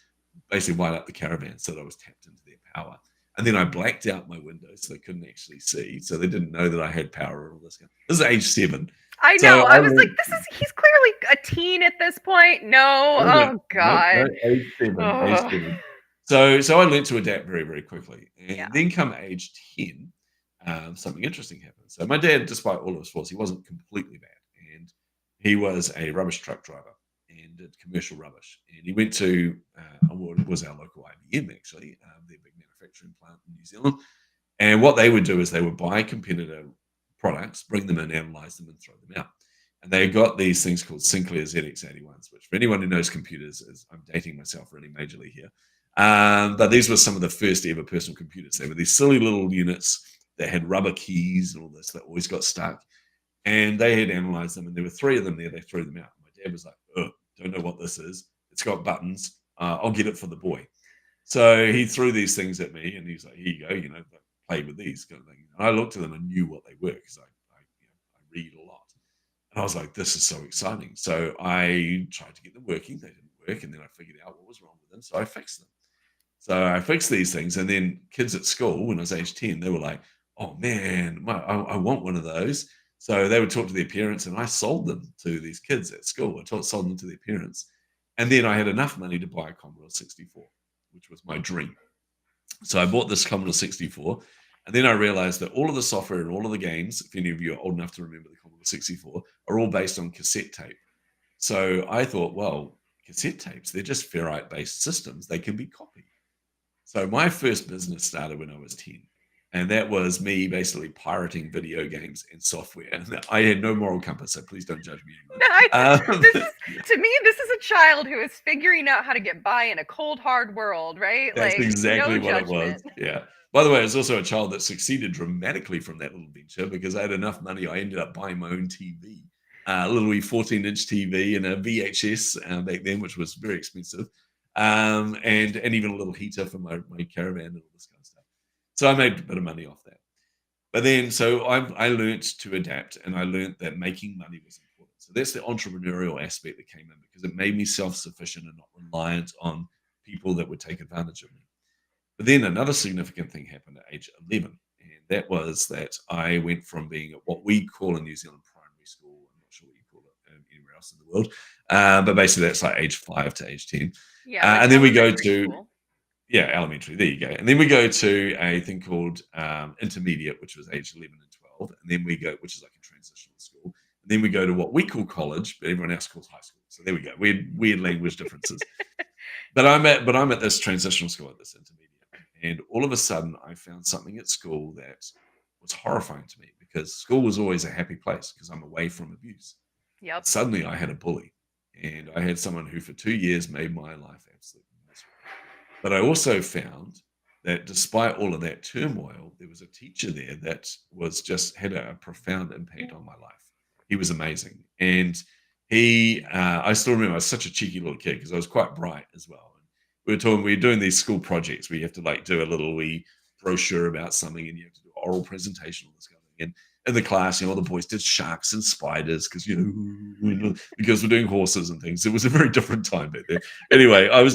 basically wired up the caravan so that I was tapped into their power. And then I blacked out my windows so they couldn't actually see, so they didn't know that I had power and all this. This is age 7. I So know. I was like, he's clearly a teen at this point. No. Oh God. age 7, age Ugh. 7. So I learned to adapt very, very quickly. And Yeah. then come age 10, something interesting happened. So my dad, despite all of his faults, he wasn't completely bad. And he was a rubbish truck driver and did commercial rubbish. And he went to what was our local IBM, actually, their big manufacturing plant in New Zealand. And what they would do is they would buy competitor products, bring them in, analyze them, and throw them out. And they got these things called Sinclair ZX81s, which for anyone who knows computers, I'm dating myself really majorly here. But these were some of the first ever personal computers. They were these silly little units that had rubber keys and all this that always got stuck. And they had analyzed them, and there were 3 of them there. They threw them out. My dad was like, oh, don't know what this is. It's got buttons. I'll get it for the boy. So he threw these things at me, and he's like, here you go, you know, play with these kind of thing. And I looked at them and knew what they were, because I read a lot. And I was like, this is so exciting. So I tried to get them working. They didn't work. And then I figured out what was wrong with them. So I fixed them. So I fixed these things. And then kids at school, when I was age 10, they were like, oh man, I want one of those. So they would talk to their parents, and I sold them to these kids at school. Sold them to their parents. And then I had enough money to buy a Commodore 64, which was my dream. So I bought this Commodore 64. And then I realized that all of the software and all of the games, if any of you are old enough to remember the Commodore 64, are all based on cassette tape. So I thought, well, cassette tapes, they're just ferrite-based systems. They can be copied. So my first business started when I was 10. And that was me basically pirating video games and software. And I had no moral compass, so please don't judge me. To me, this is a child who is figuring out how to get by in a cold, hard world, right? That's like, exactly no what judgment. it was. Yeah. By the way, I was also a child that succeeded dramatically from that little venture, because I had enough money. I ended up buying my own TV, a little 14-inch TV and a VHS back then, which was very expensive, and even a little heater for my caravan and all this kind of stuff. So I made a bit of money off that. But then, so I learned to adapt, and I learned that making money was important. So that's the entrepreneurial aspect that came in, because it made me self-sufficient and not reliant on people that would take advantage of me. But then another significant thing happened at age 11, and that was that I went from being at what we call in New Zealand primary school. I'm not sure what you call it anywhere else in the world, but basically that's like age 5 to age 10. Yeah, and then we go to school. Yeah, elementary. There you go. And then we go to a thing called intermediate, which was age 11 and 12. And then we go, which is like a transitional school. And then we go to what we call college, but everyone else calls high school. So there we go. Weird language differences. But I'm at this transitional school, at this intermediate. And all of a sudden I found something at school that was horrifying to me, because school was always a happy place because I'm away from abuse. Yep. Suddenly I had a bully, and I had someone who for 2 years made my life absolutely miserable. But I also found that despite all of that turmoil, there was a teacher there that was just had a profound impact on my life. He was amazing. And I still remember, I was such a cheeky little kid because I was quite bright as well. And we were doing these school projects where you have to like do a little wee brochure about something, and you have to do an oral presentation, all this kind of thing. And in the class, all the boys did sharks and spiders because, because we're doing horses and things. It was a very different time back then. Anyway, I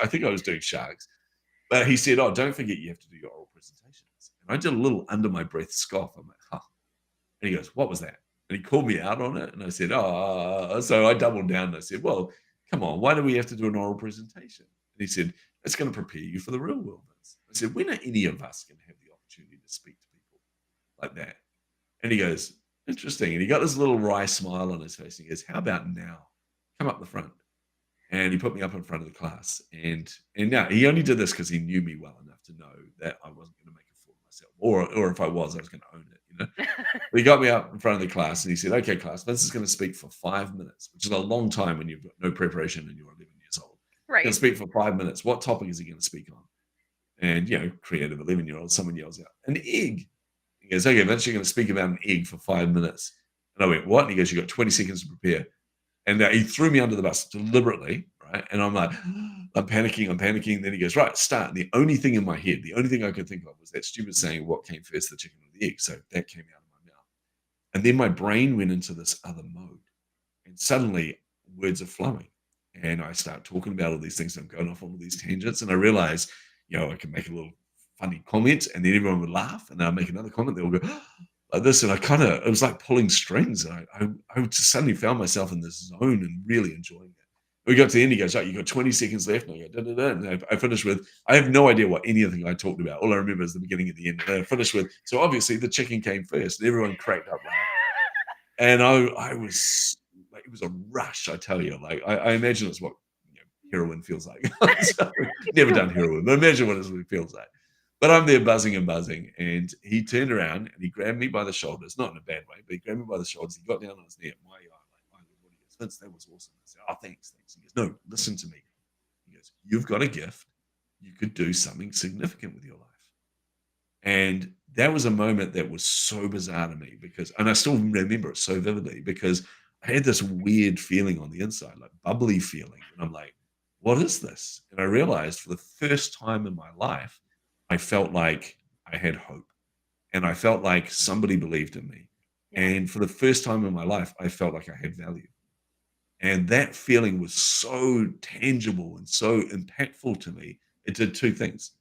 think I was doing sharks. But he said, oh, don't forget you have to do your oral presentations. And I did a little under my breath scoff. I'm like, huh. And he goes, what was that? And he called me out on it. And I said, oh. So I doubled down and I said, well, come on, why do we have to do an oral presentation? And he said, it's going to prepare you for the real world. I said, when are any of us going to have the opportunity to speak to people like that. And he goes, interesting. And he got this little wry smile on his face. And he goes, how about now? Come up the front. And he put me up in front of the class. And now he only did this because he knew me well enough to know that I wasn't going to make a fool of myself. Or if I was going to own it, you know. But he got me up in front of the class and he said, okay, class, Vince is going to speak for 5 minutes, which is a long time when you've got no preparation and you're 11 years old. He's going Right. to speak for 5 minutes. What topic is he going to speak on? And, you know, creative 11-year-old, someone yells out, an egg. He goes, okay, Vince, you're going to speak about an egg for 5 minutes. And I went, what? And he goes, you got 20 seconds to prepare. And he threw me under the bus deliberately, right? And I'm like, I'm panicking. Then he goes, right, start. And the only thing in my head, the only thing I could think of was that stupid saying, what came first, the chicken or the egg? So that came out of my mouth. And then my brain went into this other mode. And suddenly words are flowing. And I start talking about all these things. I'm going off on all these tangents. And I realize, you know, I can make a little funny comment and then everyone would laugh. And then I'll make another comment. They'll go, like this, and it was like pulling strings. And I just suddenly found myself in this zone and really enjoying it. We got to the end, he goes, oh, you got 20 seconds left. And I go, da, da, da. And I finished with, I have no idea what anything I talked about. All I remember is the beginning and the end. And I finished with, so obviously the chicken came first, and everyone cracked up laughing. And I was, like, it was a rush, I tell you. Like, I imagine it's what, you know, heroin feels like. So, never done heroin, but imagine what it feels like. But I'm there buzzing, and he turned around and he grabbed me by the shoulders, not in a bad way, but he grabbed me by the shoulders. He got down on his knee at my eye, like, what he goes, Vince, that was awesome. I said, oh, thanks. He goes, no, listen to me. He goes, you've got a gift. You could do something significant with your life. And that was a moment that was so bizarre to me and I still remember it so vividly because I had this weird feeling on the inside, like bubbly feeling. And I'm like, what is this? And I realized for the first time in my life, I felt like I had hope and I felt like somebody believed in me. Yeah. And for the first time in my life, I felt like I had value. And that feeling was so tangible and so impactful to me. It did two things.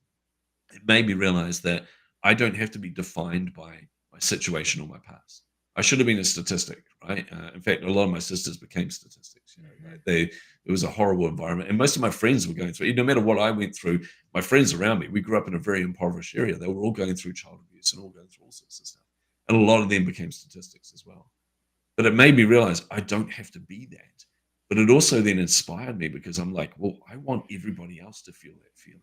It made me realize that I don't have to be defined by my situation or my past. I should have been a statistic, right? In fact, a lot of my sisters became statistics. You know, it was a horrible environment, and most of my friends were going through. No matter what I went through, my friends around me, we grew up in a very impoverished area. They were all going through child abuse and all going through all sorts of stuff, and a lot of them became statistics as well. But it made me realize I don't have to be that. But it also then inspired me because I'm like, well, I want everybody else to feel that feeling.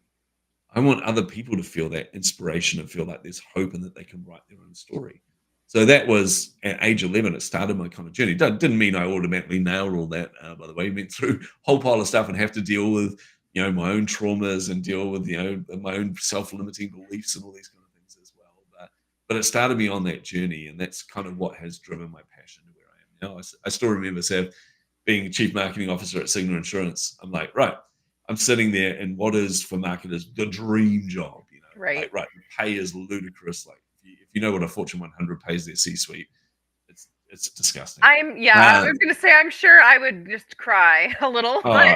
I want other people to feel that inspiration and feel like there's hope and that they can write their own story. So that was at age 11, it started my kind of journey. Didn't mean I automatically nailed all that, by the way. Went through a whole pile of stuff and have to deal with, you know, my own traumas and deal with, you know, my own self-limiting beliefs and all these kind of things as well. But it started me on that journey, and that's kind of what has driven my passion to where I am now. I still remember being chief marketing officer at Signal Insurance. I'm like, right, I'm sitting there in what is for marketers the dream job, you know, Right. like, right, the pay is ludicrous. Like if you know what a Fortune 100 pays their C-suite, it's disgusting. I was going to say, I'm sure I would just cry a little. I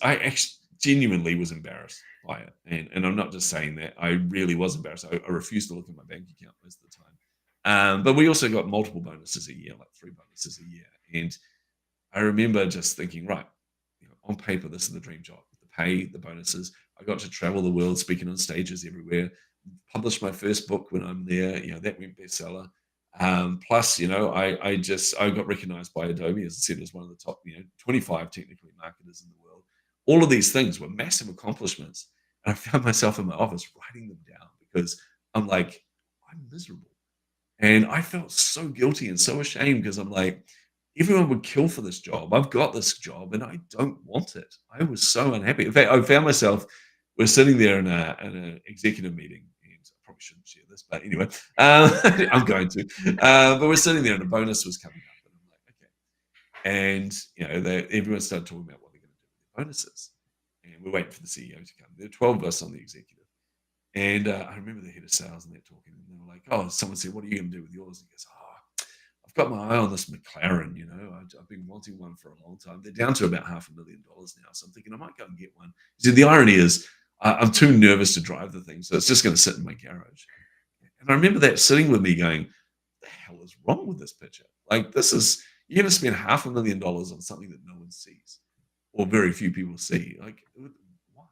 actually genuinely was embarrassed by it. And I'm not just saying that. I really was embarrassed. I refused to look at my bank account most of the time. But we also got multiple bonuses a year, like 3 bonuses a year. And I remember just thinking, right, you know, on paper, this is the dream job. The pay, the bonuses. I got to travel the world, speaking on stages everywhere. Published my first book when I'm there. You know, that went bestseller. Plus, you know, I got recognized by Adobe, as I said, as one of the top, you know, 25 technically marketers in the world. All of these things were massive accomplishments. And I found myself in my office writing them down because I'm like, I'm miserable. And I felt so guilty and so ashamed because I'm like, everyone would kill for this job. I've got this job and I don't want it. I was so unhappy. In fact, I found myself, we're sitting there in an executive meeting. And I probably shouldn't share this, but anyway, I'm going to. But we're sitting there and a bonus was coming up. And I'm like, okay. And, you know, everyone started talking about what they're going to do with their bonuses. And we're waiting for the CEO to come. There are 12 of us on the executive. And I remember the head of sales and they're talking. And they were like, oh, someone said, what are you going to do with yours? And he goes, oh, I've got my eye on this McLaren, you know, I've been wanting one for a long time. They're down to about $500,000 now. So I'm thinking I might go and get one. He said, the irony is I'm too nervous to drive the thing. So it's just going to sit in my garage. And I remember that sitting with me going, what the hell is wrong with this picture? Like you're going to spend $500,000 on something that no one sees or very few people see. Like, why?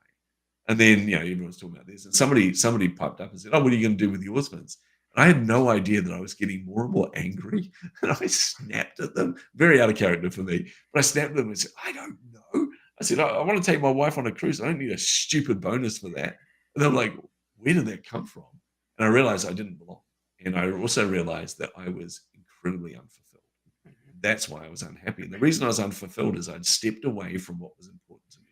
And then, everyone's talking about this. And somebody piped up and said, "Oh, what are you going to do with yours, Vince?" And I had no idea that I was getting more and more angry. And I snapped at them, very out of character for me. But I snapped at them and said, "I don't know." I said, I want to take my wife on a cruise. I don't need a stupid bonus for that. And I'm like, where did that come from? And I realized I didn't belong. And I also realized that I was incredibly unfulfilled. That's why I was unhappy. And the reason I was unfulfilled is I'd stepped away from what was important to me,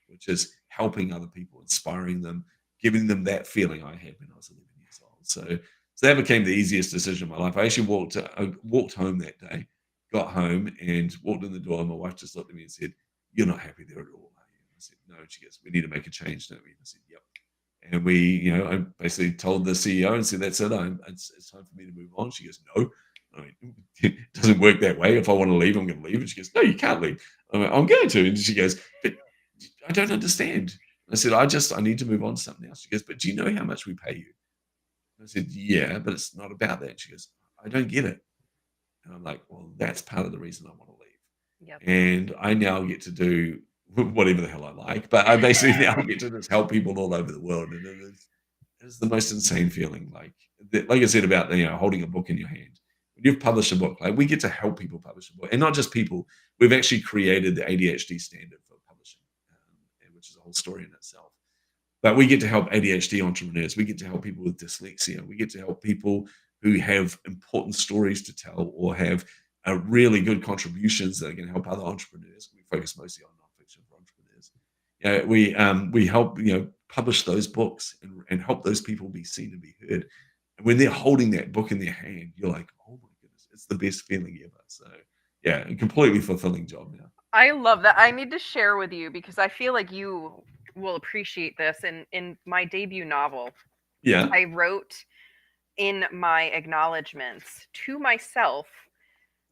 which is helping other people, inspiring them, giving them that feeling I had when I was 11 years old. So that became the easiest decision of my life. I actually walked home that day, got home and walked in the door. And my wife just looked at me and said, "You're not happy there at all, are you?" I said, "No." She goes, "We need to make a change, don't we?" And I said, "Yep." And I basically told the CEO and said, "That's it. It's time for me to move on." She goes, "No." I mean, it doesn't work that way. If I want to leave, I'm going to leave. And she goes, "No, you can't leave." I'm going to. And she goes, "But I don't understand." I said, I need to move on to something else." She goes, "But do you know how much we pay you?" I said, "Yeah, but it's not about that." She goes, "I don't get it." And I'm like, "Well, that's part of the reason I want to leave." Yep. And I now get to do whatever the hell I like, but I basically now get to just help people all over the world. And it is the most insane feeling. Like I said about holding a book in your hand. When you've published a book, like we get to help people publish a book, and not just people. We've actually created the ADHD standard for publishing, which is a whole story in itself. But we get to help ADHD entrepreneurs. We get to help people with dyslexia. We get to help people who have important stories to tell or have really good contributions that are going to help other entrepreneurs. We focus mostly on nonfiction for entrepreneurs. We help publish those books and help those people be seen and be heard. And when they're holding that book in their hand, you're like, "Oh my goodness, it's the best feeling ever." So yeah, a completely fulfilling job now. I love that. I need to share with you because I feel like you will appreciate this. In my debut novel, Yeah. I wrote in my acknowledgments to myself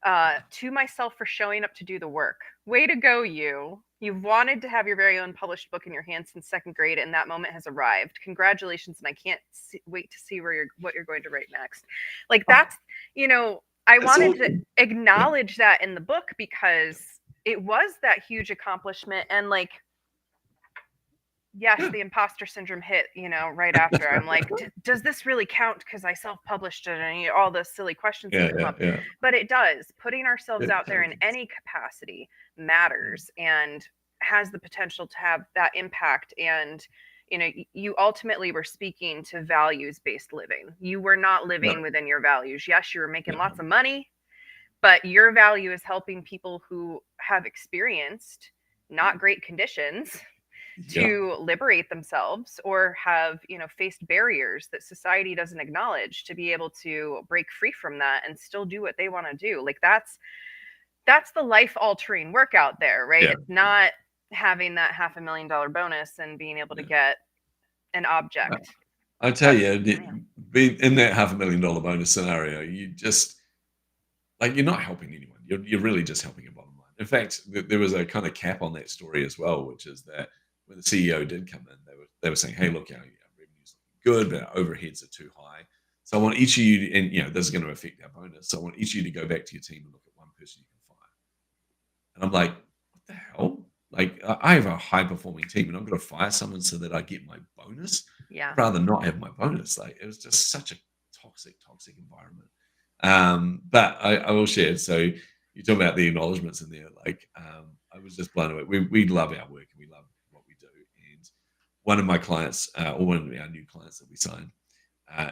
for showing up to do the work. Way to go, you. You've wanted to have your very own published book in your hands since second grade, and that moment has arrived. Congratulations, and I can't wait to see what you're going to write next. Like that's, I wanted to acknowledge that in the book because it was that huge accomplishment, and like, yes, the imposter syndrome hit, right after. I'm like, does this really count because I self-published it, and all the silly questions that come up. But it does. Putting ourselves out there in any capacity matters and has the potential to have that impact. And you ultimately were speaking to values-based living. You were not living within your values. Yes, you were making lots of money, but your value is helping people who have experienced not great conditions to liberate themselves or have faced barriers that society doesn't acknowledge, to be able to break free from that and still do what they want to do. Like that's the life altering work out there, right? It's not having that $500,000 bonus and being able to get an object. I tell you, being in that $500,000 bonus scenario, you just you're not helping anyone. You're really just helping a bottom line. In fact, there was a kind of cap on that story as well, which is that when the CEO did come in, they were saying, "Hey, look, our revenue's looking good, but our overheads are too high. So I want each of you, and this is going to affect our bonus. So I want each of you to go back to your team and look at one person you can fire." And I'm like, "What the hell? Like, I have a high performing team, and I'm going to fire someone so that I get my bonus. Yeah. I'd rather not have my bonus." Like, it was just such a toxic environment. But I will share. So you talk about the acknowledgements in there. I was just blown away. We love our work and we love what we do. And one of my clients, or one of our new clients that we signed,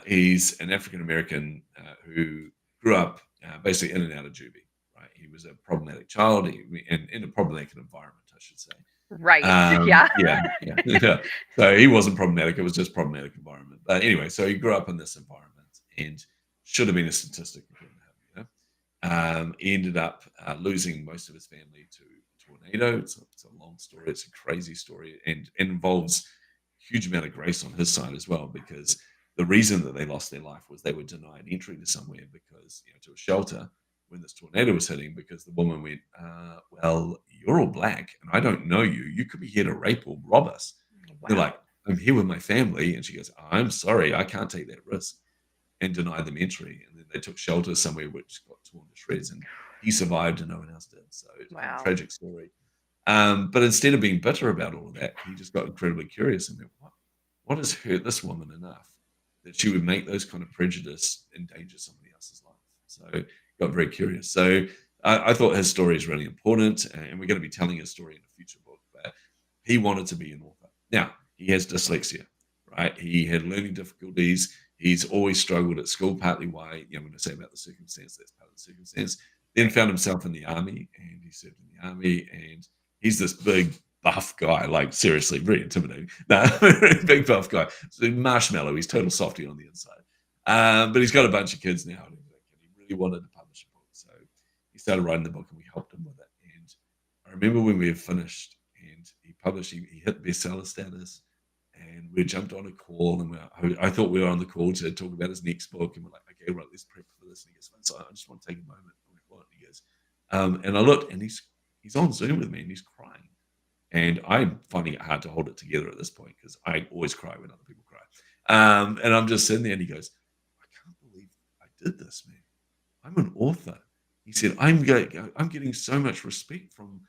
he's an African American who grew up basically in and out of juvie. Right, he was a problematic child and in a problematic environment, I should say. Right. Yeah. So he wasn't problematic. It was just problematic environment. But anyway, so he grew up in this environment and should have been a statistic. He ended up losing most of his family to a tornado. It's a long story. It's a crazy story, and it involves a huge amount of grace on his side as well, because the reason that they lost their life was they were denied entry to somewhere because to a shelter when this tornado was hitting, because the woman went, "Well, you're all black and I don't know you. You could be here to rape or rob us." Wow. They're like, "I'm here with my family." And she goes, "I'm sorry, I can't take that risk," and denied them entry. And then they took shelter somewhere which got torn to shreds, and he survived and no one else did. So it's a tragic story. But instead of being bitter about all of that, he just got incredibly curious and went, what has hurt this woman enough that she would make those kind of prejudice endanger somebody else's life? So got very curious. So I thought his story is really important, and we're going to be telling his story in a future book. But he wanted to be an author. Now, he has dyslexia, right? He had learning difficulties. He's always struggled at school, partly why, I'm going to say about the circumstance, that's part of the circumstance. Then found himself in the army, and he served in the army, and he's this big, buff guy, like seriously, very intimidating. No, big, buff guy. So marshmallow, he's total softy on the inside. But he's got a bunch of kids now, and he really wanted to publish a book. So he started writing the book, and we helped him with it. And I remember when we had finished, and he published, he hit bestseller status, and we jumped on a call, and I thought we were on the call to talk about his next book, and we're like, okay, right, let's prep for this. And he goes, so I just want to take a moment. I'm like, what? And he goes, and I looked, and he's on Zoom with me, and he's crying. And I'm finding it hard to hold it together at this point because I always cry when other people cry. And I'm just sitting there, and he goes, I can't believe I did this, man. I'm an author. He said, I'm getting so much respect from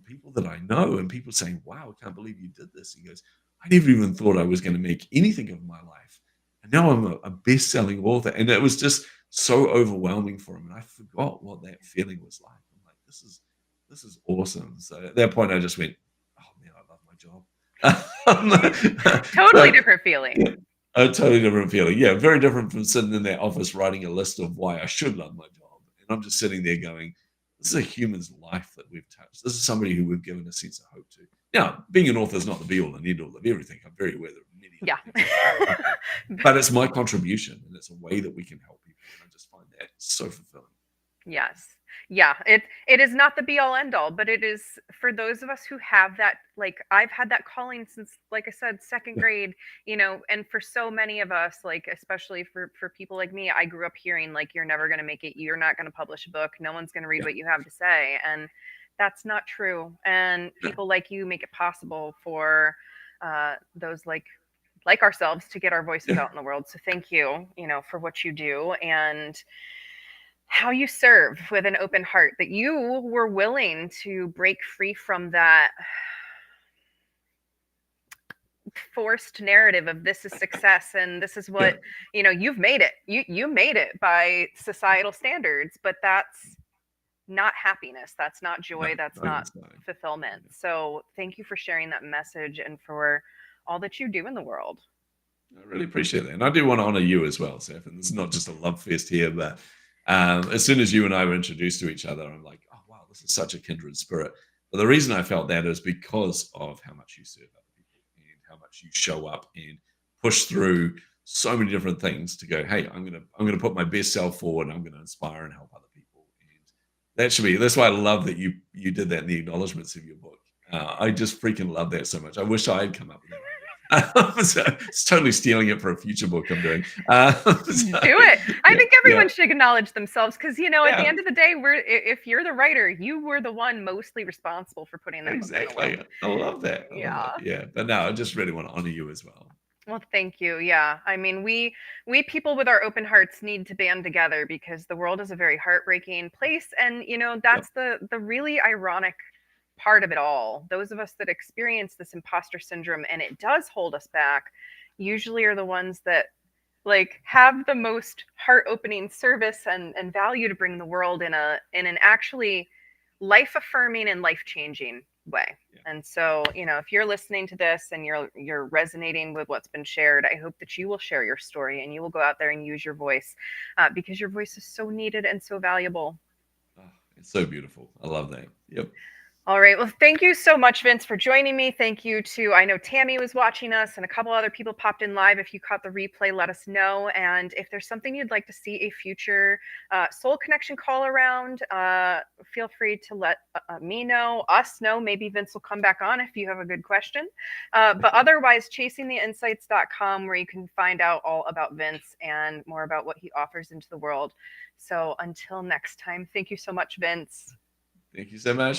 people that I know, and people saying, wow, I can't believe you did this. He goes, I never even thought I was going to make anything of my life. And now I'm a best-selling author. And it was just so overwhelming for him. And I forgot what that feeling was like. I'm like, this is awesome. So at that point, I just went, oh man, I love my job. Totally different feeling. Yeah, a totally different feeling. Yeah, very different from sitting in that office writing a list of why I should love my job. And I'm just sitting there going, this is a human's life that we've touched. This is somebody who we've given a sense of hope to. Now, being an author is not the be-all and end-all of everything. I'm very aware there are many other things. But it's my contribution, and it's a way that we can help people. And I just find that so fulfilling. Yes. Yeah, it is not the be all end all, but it is for those of us who have that, like I've had that calling since, like I said, second grade, and for so many of us, like especially for people like me, I grew up hearing like you're never going to make it, you're not going to publish a book, no one's going to read what you have to say, and that's not true. And people like you make it possible for those like ourselves to get our voices out in the world. So thank you, for what you do and how you serve with an open heart, that you were willing to break free from that forced narrative of this is success and this is what you've made it, you made it by societal standards, but that's not happiness, that's not joy, that's not fulfillment. So thank you for sharing that message and for all that you do in the world. I really appreciate that, and I do want to honor you as well, Seth. And this is not just a love fest here, but as soon as you and I were introduced to each other, I'm like, oh wow, this is such a kindred spirit. But the reason I felt that is because of how much you serve other people and how much you show up and push through so many different things to go, hey, I'm gonna put my best self forward, and I'm gonna inspire and help other people. And that's why I love that you did that in the acknowledgements of your book. I just freaking love that so much. I wish I had come up with that. So it's totally stealing it for a future book I'm doing. Do it. I think everyone should acknowledge themselves because, at the end of the day, if you're the writer, you were the one mostly responsible for putting that exactly. I love that. Yeah. But no, I just really want to honor you as well. Well, thank you. Yeah. I mean, we people with our open hearts need to band together because the world is a very heartbreaking place. And, that's the really ironic part of it all. Those of us that experience this imposter syndrome and it does hold us back usually are the ones that like have the most heart-opening service and value to bring the world in an actually life-affirming and life-changing way. And so, if you're listening to this and you're resonating with what's been shared, I hope that you will share your story and you will go out there and use your voice because your voice is so needed and so valuable. Oh, it's so beautiful. I love that. Yep. All right. Well, thank you so much, Vince, for joining me. Thank you to, I know Tammy was watching us and a couple other people popped in live. If you caught the replay, let us know. And if there's something you'd like to see a future Soul Connection call around, feel free to let me know, us know. Maybe Vince will come back on if you have a good question. But otherwise, chasingtheinsights.com, where you can find out all about Vince and more about what he offers into the world. So until next time, thank you so much, Vince. Thank you so much.